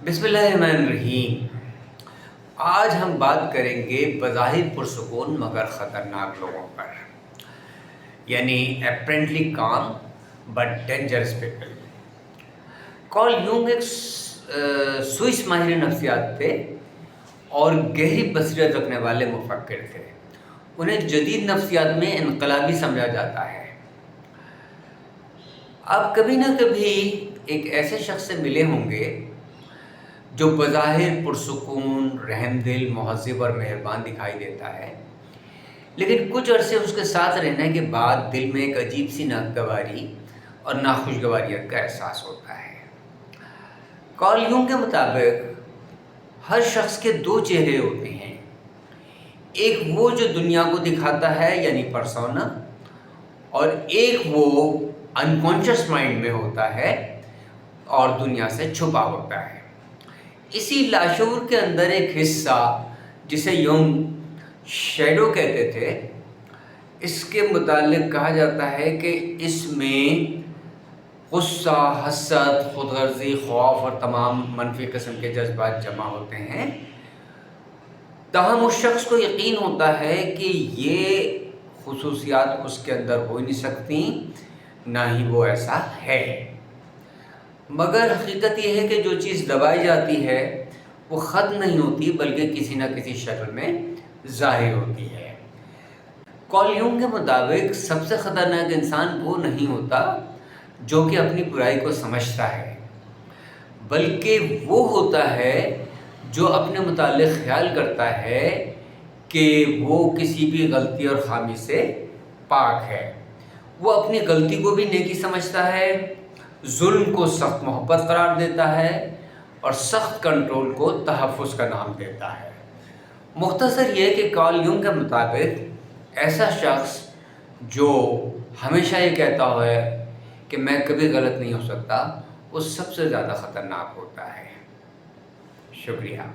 बिस्मिल्लाहिर्रहमानिर्रहीम। आज हम बात करेंगे बज़ाहिर पुरसुकून मगर ख़तरनाक लोगों पर, यानी अपेरेंटली काम but dangerous people. Carl Jung एक स्विस माहिर नफ्सियात थे और गहरी बसीरत रखने वाले मुफक्किर थे। उन्हें जदीद नफ्सियात में इनकलाबी समझा जाता है। आप कभी ना कभी एक ऐसे शख्स से मिले होंगे जो बज़ाहिर पुरसुकून, रहमदिल, मुहज़्ज़िब और मेहरबान दिखाई देता है, लेकिन कुछ अरसे उसके साथ रहने के बाद दिल में एक अजीब सी नागवारी और नाखुशगवारियत का एहसास होता है। कार्ल यूंग के मुताबिक हर शख्स के दो चेहरे होते हैं, एक वो जो दुनिया को दिखाता है यानी पर्सोना, और एक वो अनकॉन्शियस माइंड में होता है और दुनिया से छुपा होता है। इसी लाशूर के अंदर एक हिस्सा जिसे यूंग शैडो कहते थे, इसके मुतालिक कहा जाता है कि इसमें गुस्सा, हसद, खुदगर्जी, खौफ और तमाम मनफी किस्म के जज्बात जमा होते हैं। ताहम उस शख्स को यकीन होता है कि ये खुसूसियात उसके अंदर हो ही नहीं सकती, ना ही वो ऐसा है। मगर हकीकत यह है कि जो चीज़ दबाई जाती है वो ख़त्म नहीं होती, बल्कि किसी न किसी शक्ल में ज़ाहिर होती है। कार्ल यूंग के मुताबिक सबसे ख़तरनाक इंसान वो नहीं होता जो कि अपनी बुराई को समझता है, बल्कि वो होता है जो अपने मुतालिक ख्याल करता है कि वो किसी भी गलती और ख़ामी से पाक है। वो अपनी गलती को भी नेकी समझता है, जुल्म को सख्त मोहब्बत करार देता है और सख्त कंट्रोल को तहफ़्फ़ुज़ का नाम देता है। मुख्तसर ये कि कार्ल यूंग के मुताबिक ऐसा शख्स जो हमेशा ये कहता है कि मैं कभी गलत नहीं हो सकता, वो सबसे ज़्यादा ख़तरनाक होता है। शुक्रिया।